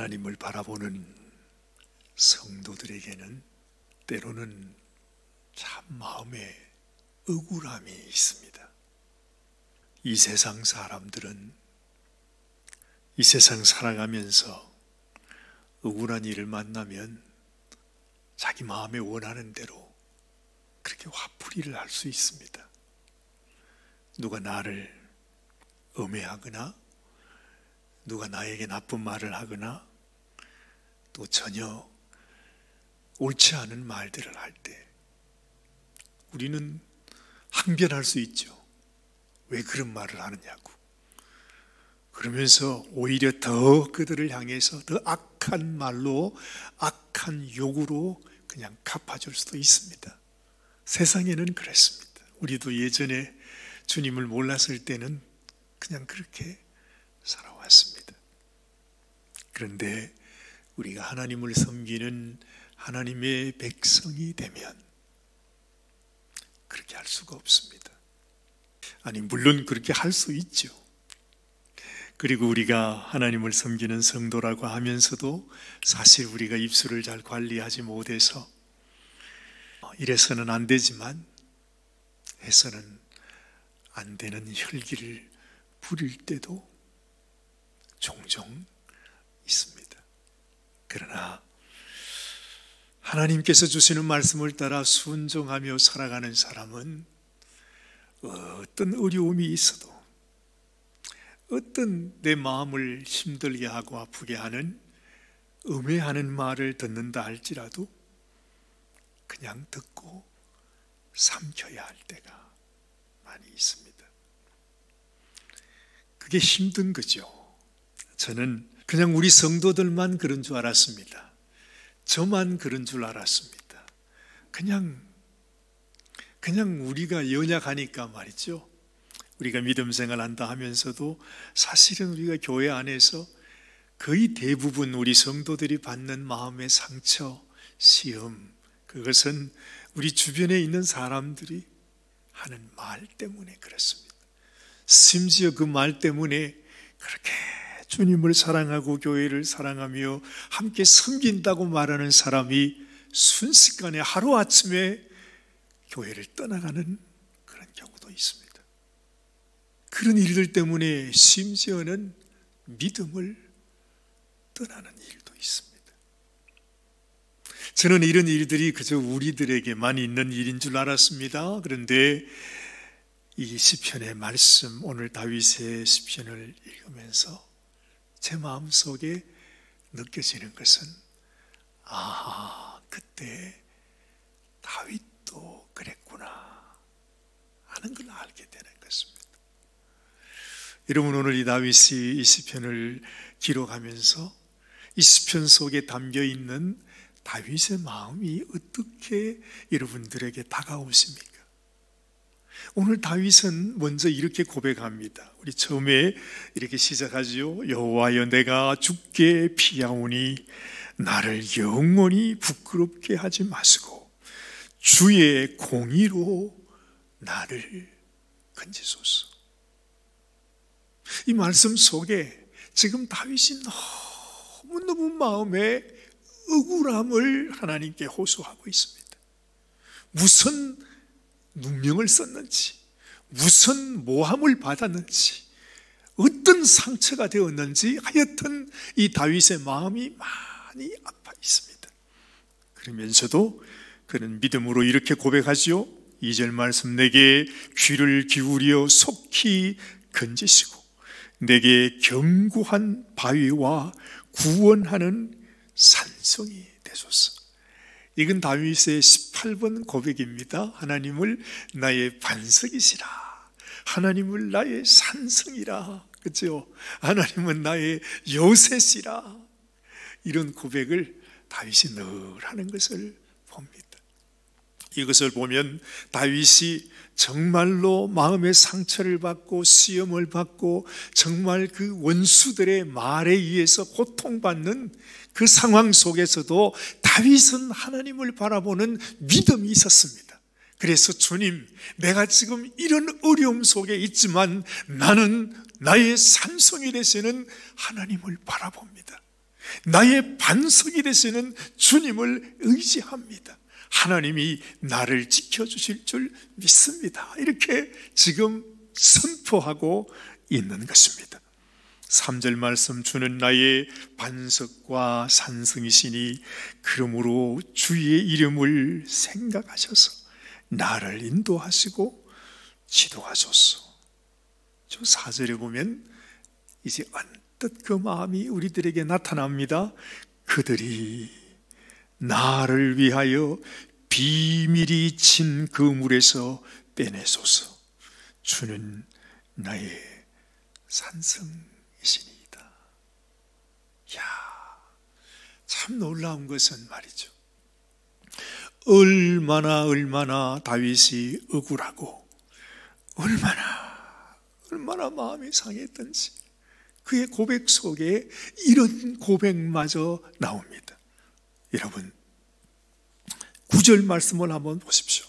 하나님을 바라보는 성도들에게는 때로는 참 마음에 억울함이 있습니다. 이 세상 사람들은 이 세상 살아가면서 억울한 일을 만나면 자기 마음에 원하는 대로 그렇게 화풀이를 할 수 있습니다. 누가 나를 음해하거나 누가 나에게 나쁜 말을 하거나 또 전혀 옳지 않은 말들을 할 때 우리는 항변할 수 있죠. 왜 그런 말을 하느냐고. 그러면서 오히려 더 그들을 향해서 더 악한 말로 악한 욕으로 그냥 갚아줄 수도 있습니다. 세상에는 그랬습니다. 우리도 예전에 주님을 몰랐을 때는 그냥 그렇게 살아왔습니다. 그런데 우리가 하나님을 섬기는 하나님의 백성이 되면 그렇게 할 수가 없습니다. 아니, 물론 그렇게 할 수 있죠. 그리고 우리가 하나님을 섬기는 성도라고 하면서도 사실 우리가 입술을 잘 관리하지 못해서 이래서는 안 되지만 해서는 안 되는 혈기를 부릴 때도 종종 있습니다. 그러나 하나님께서 주시는 말씀을 따라 순종하며 살아가는 사람은 어떤 어려움이 있어도 어떤 내 마음을 힘들게 하고 아프게 하는 음해하는 말을 듣는다 할지라도 그냥 듣고 삼켜야 할 때가 많이 있습니다. 그게 힘든 거죠. 저는 그냥 우리 성도들만 그런 줄 알았습니다. 저만 그런 줄 알았습니다. 그냥 우리가 연약하니까 말이죠. 우리가 믿음 생활한다 하면서도 사실은 우리가 교회 안에서 거의 대부분 우리 성도들이 받는 마음의 상처, 시험, 그것은 우리 주변에 있는 사람들이 하는 말 때문에 그렇습니다. 심지어 그 말 때문에 그렇게 주님을 사랑하고 교회를 사랑하며 함께 섬긴다고 말하는 사람이 순식간에 하루아침에 교회를 떠나가는 그런 경우도 있습니다. 그런 일들 때문에 심지어는 믿음을 떠나는 일도 있습니다. 저는 이런 일들이 그저 우리들에게만 있는 일인 줄 알았습니다. 그런데 이 시편의 말씀, 오늘 다윗의 시편을 읽으면서 제 마음속에 느껴지는 것은 그때 다윗도 그랬구나 하는 걸 알게 되는 것입니다. 여러분, 오늘 이 다윗이 이 시편을 기록하면서 이 시편 속에 담겨있는 다윗의 마음이 어떻게 여러분들에게 다가오십니까? 오늘 다윗은 먼저 이렇게 고백합니다. 우리 처음에 이렇게 시작하죠. 여호와여, 내가 주께 피하오니 나를 영원히 부끄럽게 하지 마시고 주의 공의로 나를 건지소서. 이 말씀 속에 지금 다윗이 너무너무 마음에 억울함을 하나님께 호소하고 있습니다. 무슨 누명을 썼는지, 무슨 모함을 받았는지, 어떤 상처가 되었는지 하여튼 이 다윗의 마음이 많이 아파 있습니다. 그러면서도 그는 믿음으로 이렇게 고백하지요. 2절 말씀, 내게 귀를 기울여 속히 건지시고 내게 견고한 바위와 구원하는 산성이 되소서. 이건 다윗의 18번 고백입니다. 하나님을 나의 반석이시라, 하나님을 나의 산성이라, 그렇죠? 하나님은 나의 요새시라. 이런 고백을 다윗이 늘 하는 것을 봅니다. 이것을 보면 다윗이 정말로 마음의 상처를 받고 시험을 받고 정말 그 원수들의 말에 의해서 고통받는 그 상황 속에서도 다윗은 하나님을 바라보는 믿음이 있었습니다. 그래서 주님, 내가 지금 이런 어려움 속에 있지만 나는 나의 산성이 되시는 하나님을 바라봅니다. 나의 반석이 되시는 주님을 의지합니다. 하나님이 나를 지켜주실 줄 믿습니다. 이렇게 지금 선포하고 있는 것입니다. 3절 말씀, 주는 나의 반석과 산성이시니 그러므로 주의 이름을 생각하셔서 나를 인도하시고 지도하소서. 저 4절에 보면 이제 언뜻 그 마음이 우리들에게 나타납니다. 그들이 나를 위하여 비밀이 친 그 물에서 빼내소서. 주는 나의 산성이시니이다. 야, 참 놀라운 것은 말이죠, 얼마나 다윗이 억울하고 얼마나 마음이 상했던지 그의 고백 속에 이런 고백마저 나옵니다. 여러분, 9절 말씀을 한번 보십시오.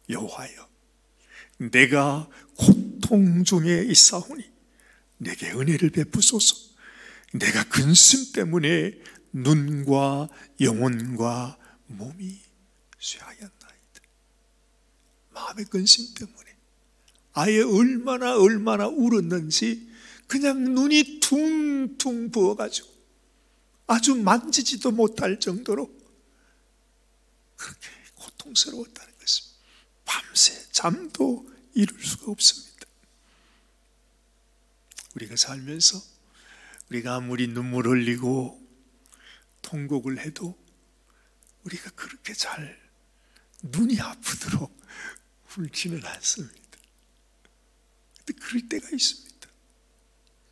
여호와여, 내가 고통 중에 있사오니 내게 은혜를 베푸소서. 내가 근심 때문에 눈과 영혼과 몸이 쇠하였나이다. 마음의 근심 때문에 아예 얼마나 울었는지 그냥 눈이 퉁퉁 부어가지고 아주 만지지도 못할 정도로 그렇게 고통스러웠다는 것입니다. 밤새 잠도 이룰 수가 없습니다. 우리가 살면서 우리가 아무리 눈물 흘리고 통곡을 해도 우리가 그렇게 잘 눈이 아프도록 울지는 않습니다. 근데 그럴 때가 있습니다.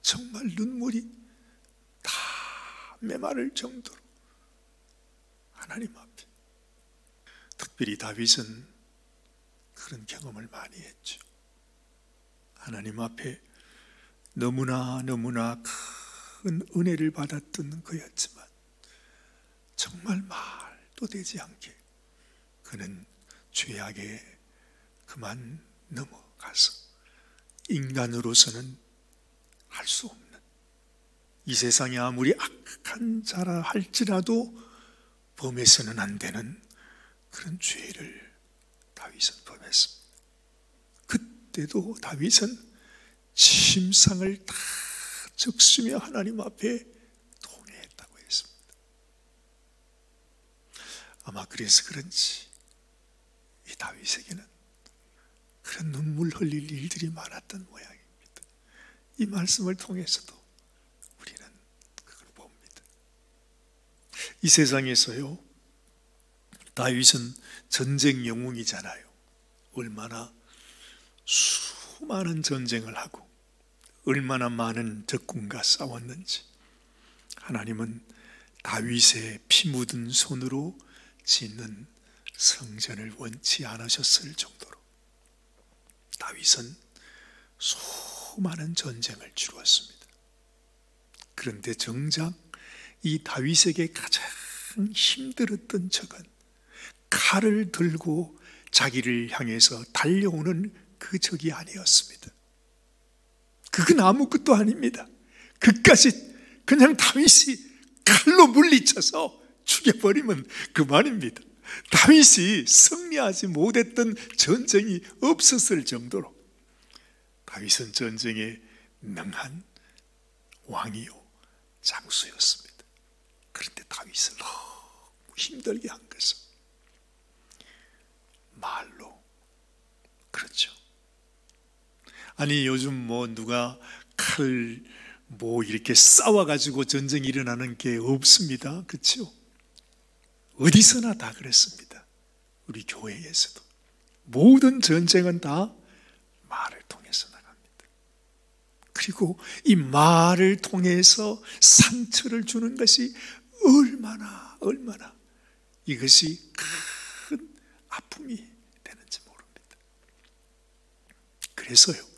정말 눈물이 다 메마를 정도로 하나님 앞에. 특별히 다윗은 그런 경험을 많이 했죠. 하나님 앞에 너무나 큰 은혜를 받았던 그였지만 정말 말도 되지 않게 그는 죄악에 그만 넘어가서 인간으로서는 할 수 없는, 이 세상에 아무리 악한 자라 할지라도 범해서는 안 되는 그런 죄를 다윗은 범했습니다. 그때도 다윗은 침상을 다 적시며 하나님 앞에 통회했다고 했습니다. 아마 그래서 그런지 이 다윗에게는 그런 눈물 흘릴 일들이 많았던 모양입니다. 이 말씀을 통해서도 우리는 그걸 봅니다. 이 세상에서요, 다윗은 전쟁 영웅이잖아요. 얼마나 수많은 전쟁을 하고 얼마나 많은 적군과 싸웠는지. 하나님은 다윗의 피 묻은 손으로 짓는 성전을 원치 않으셨을 정도로 다윗은 수많은 전쟁을 치루었습니다. 그런데 정작 이 다윗에게 가장 힘들었던 적은 칼을 들고 자기를 향해서 달려오는 그 적이 아니었습니다. 그건 아무것도 아닙니다. 그까지 그냥 다윗이 칼로 물리쳐서 죽여버리면 그만입니다. 다윗이 승리하지 못했던 전쟁이 없었을 정도로 다윗은 전쟁에 능한 왕이요 장수였습니다. 그런데 다윗을 너무 힘들게 한 것은 말로, 그렇죠. 아니 요즘 누가 칼 이렇게 싸워가지고 전쟁이 일어나는 게 없습니다. 그렇죠? 어디서나 다 그랬습니다. 우리 교회에서도 모든 전쟁은 다 말을 통해서 나갑니다. 그리고 이 말을 통해서 상처를 주는 것이 얼마나 이것이 큰 아픔이 되는지 모릅니다. 그래서요,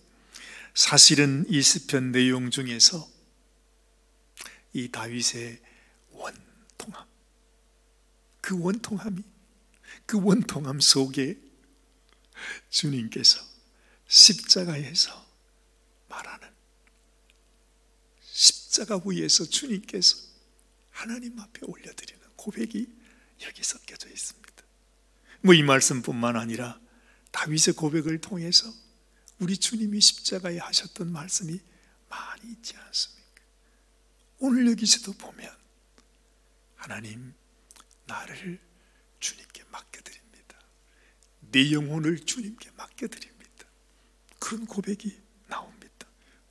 사실은 이 시편 내용 중에서 이 다윗의 원통함, 그 원통함 속에 주님께서 십자가에서 말하는, 십자가 위에서 주님께서 하나님 앞에 올려드리는 고백이 여기 섞여져 있습니다. 이 말씀뿐만 아니라 다윗의 고백을 통해서 우리 주님이 십자가에 하셨던 말씀이 많이 있지 않습니까? 오늘 여기서도 보면 하나님, 나를 주님께 맡겨드립니다. 내 영혼을 주님께 맡겨드립니다. 그런 고백이 나옵니다.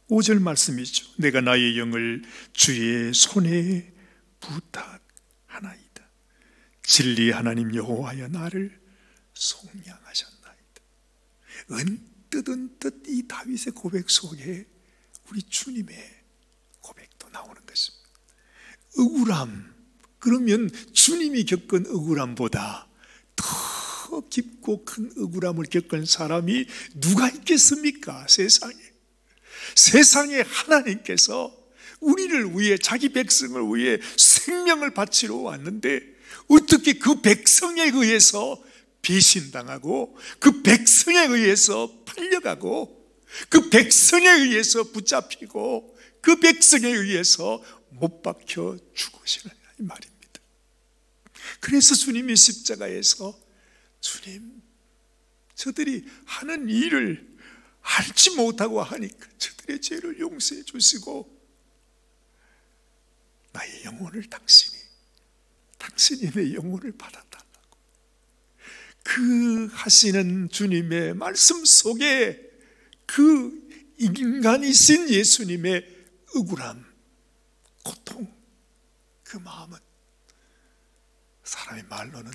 5절 말씀이죠. 내가 나의 영을 주의 손에 부탁하나이다. 진리 하나님 여호와여 나를 속량하셨나이다. 은뜻 이 다윗의 고백 속에 우리 주님의 고백도 나오는 것입니다. 억울함, 그러면 주님이 겪은 억울함보다 더 깊고 큰 억울함을 겪은 사람이 누가 있겠습니까? 세상에 하나님께서 우리를 위해, 자기 백성을 위해 생명을 바치러 왔는데 어떻게 그 백성에 의해서 배신당하고 그 백성에 의해서 팔려가고 그 백성에 의해서 붙잡히고 그 백성에 의해서 못 박혀 죽으시느냐 이 말입니다. 그래서 주님이 십자가에서 주님, 저들이 하는 일을 알지 못하고 하니까 저들의 죄를 용서해 주시고 나의 영혼을 당신이 내 영혼을 받아달라고 그 하시는 주님의 말씀 속에 그 인간이신 예수님의 억울함, 고통, 그 마음은 사람의 말로는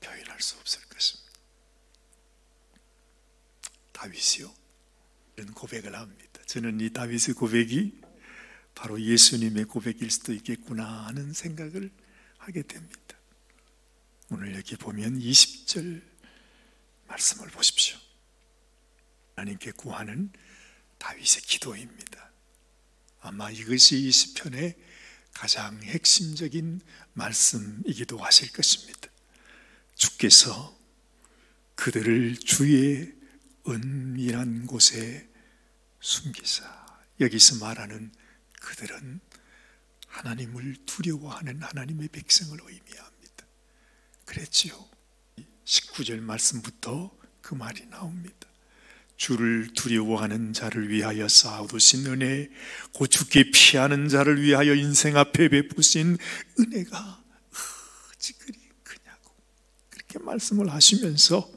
표현할 수 없을 것입니다. 다윗이요, 이런 고백을 합니다. 저는 이 다윗의 고백이 바로 예수님의 고백일 수도 있겠구나 하는 생각을 하게 됩니다. 오늘 여기 보면 20절 말씀을 보십시오. 하나님께 구하는 다윗의 기도입니다. 아마 이것이 이 시편의 가장 핵심적인 말씀이기도 하실 것입니다. 주께서 그들을 주의 은밀한 곳에 숨기사, 여기서 말하는 그들은 하나님을 두려워하는 하나님의 백성을 의미합니다. 그랬지요. 19절 말씀부터 그 말이 나옵니다. 주를 두려워하는 자를 위하여 쌓아두신 은혜, 곧 주께 피하는 자를 위하여 인생 앞에 베푸신 은혜가 어찌 그리 크냐고 그렇게 말씀을 하시면서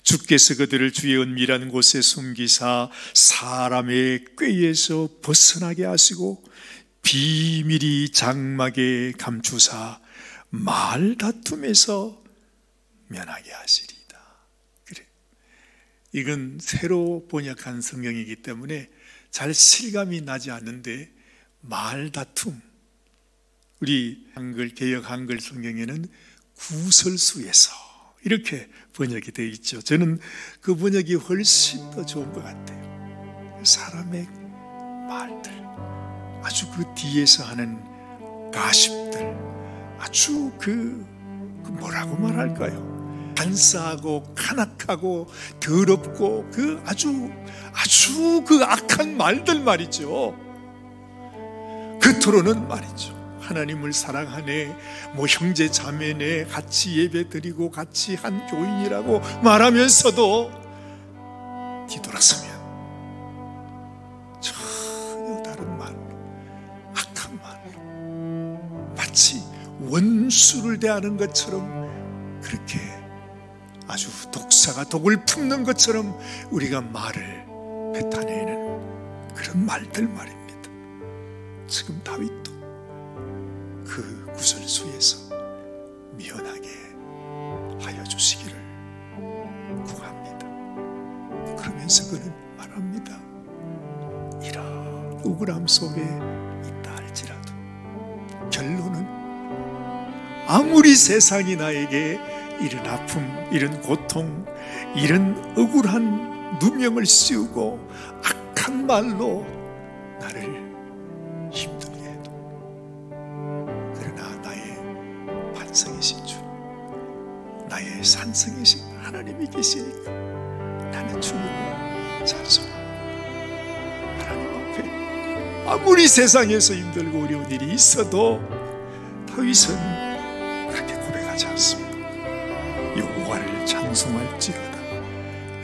주께서 그들을 주의 은밀한 곳에 숨기사 사람의 꾀에서 벗어나게 하시고 비밀이 장막에 감추사 말다툼에서 면하게 하시리이다. 그래, 이건 새로 번역한 성경이기 때문에 잘 실감이 나지 않는데 말다툼, 우리 한글 개역 한글 성경에는 구설수에서 이렇게 번역이 되어 있죠. 저는 그 번역이 훨씬 더 좋은 것 같아요. 사람의 말들, 아주 그 뒤에서 하는 가십들, 아주 그 뭐라고 말할까요? 간사하고 간악하고 더럽고 그 아주 그 악한 말들 말이죠. 겉으로는 말이죠, 하나님을 사랑하네, 형제 자매네, 같이 예배드리고 같이 한 교인이라고 말하면서도 뒤돌아서면 전혀 다른 말, 악한 말로 마치 원수를 대하는 것처럼, 그렇게 아주 독사가 독을 품는 것처럼 우리가 말을 뱉어내는 그런 말들 말입니다. 지금 다윗도 그 구설수에서 미연하게 하여 주시기를 구합니다. 그러면서 그는 말합니다. 이런 억울함 속에 있다 할지라도 결론은 아무리 세상이 나에게 이런 아픔, 이런 고통, 이런 억울한 누명을 씌우고 악한 말로 나를 힘들게 해도, 그러나 나의 반성이신 주, 나의 산성이신 하나님이 계시니까 나는 주님을 찬송합니다. 하나님 앞에 아무리 세상에서 힘들고 어려운 일이 있어도 다윗은 그렇게 고백하지 않습니다. 여호와를 찬송할지어다.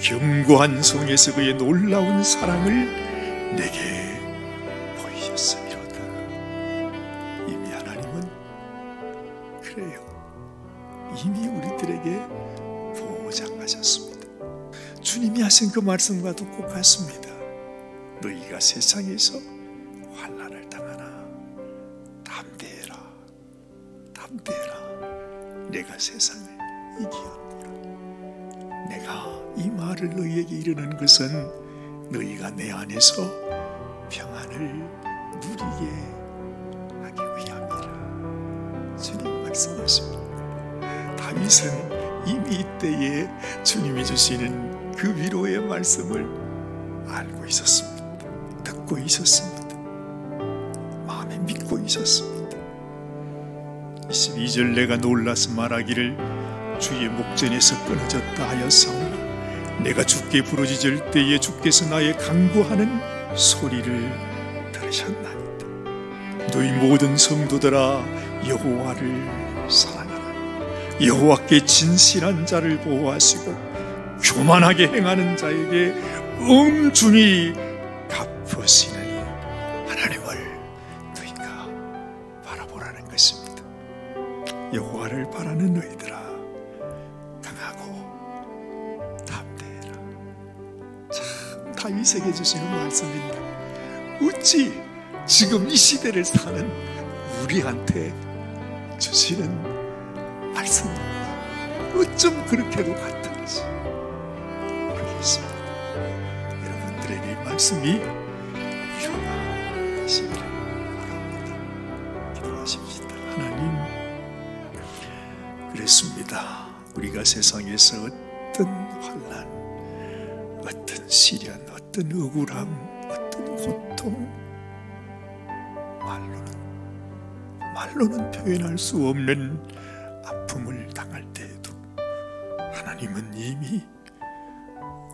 견고한 성에서 그의 놀라운 사랑을 내게 보이셨으리로다. 이미 하나님은 그래요. 이미 우리들에게 보장하셨습니다. 주님이 하신 그 말씀과도 똑같습니다. 너희가 세상에서 환난을 당하나 담대해라. 담대해라. 내가 세상을 이기었노라. 내가 이 말을 너희에게 이르는 것은 너희가 내 안에서 평안을 누리게 하기 위함이라. 주님 말씀하십니다. 다윗은 이미 이때에 주님이 주시는 그 위로의 말씀을 알고 있었습니다. 듣고 있었습니다. 마음에 믿고 있었습니다. 22절 내가 놀라서 말하기를 주의 목전에서 끊어졌다 하였사오나 내가 주께 부르짖을 때에 주께서 나의 간구하는 소리를 들으셨나이다. 너희 모든 성도들아 여호와를 사랑하라. 여호와께 진실한 자를 보호하시고 교만하게 행하는 자에게 엄중히 갚으시는 하나님을 너희가 바라보라는 것입니다. 여호와를 바라는 너희들아 강하고 담대해라. 참 다윗에게 주시는 말씀인데 어찌 지금 이 시대를 사는 우리한테 주시는 말씀과 어쩜 그렇게도 같은지 모르겠습니다. 여러분들에게 이 말씀이 위로가 되시기를 바랍니다. 기도하십시다. 하나님, 그랬습니다. 우리가 세상에서 어떤 환난, 어떤 시련, 어떤 억울함, 어떤 고통, 말로는 표현할 수 없는 아픔을 당할 때에도 하나님은 이미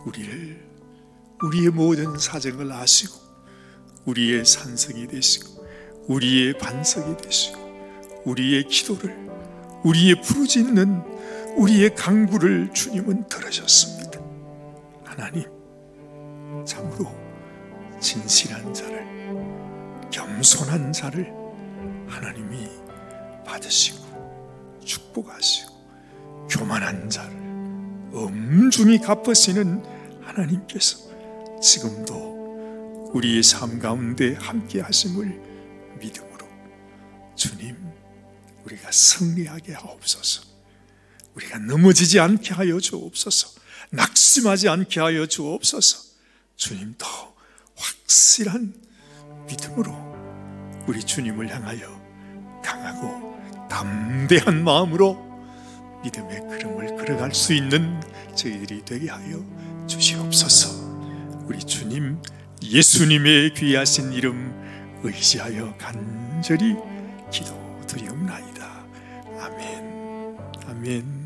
우리의 모든 사정을 아시고 우리의 산성이 되시고 우리의 반석이 되시고 우리의 기도를, 우리의 부르짖는 우리의 간구를 주님은 들으셨습니다. 하나님, 참으로 진실한 자를, 겸손한 자를 하나님이 받으시고 축복하시고 교만한 자를 엄중히 갚으시는 하나님께서 지금도 우리의 삶 가운데 함께 하심을 믿음으로 주님, 우리가 승리하게 하옵소서. 우리가 넘어지지 않게 하여 주옵소서. 낙심하지 않게 하여 주옵소서. 주님, 더 확실한 믿음으로 우리 주님을 향하여 강하고 담대한 마음으로 믿음의 걸음을 걸어갈 수 있는 저희들이 되게 하여 주시옵소서. 우리 주님 예수님의 귀하신 이름 의지하여 간절히 기도드리옵나이다. 아멘. 아멘.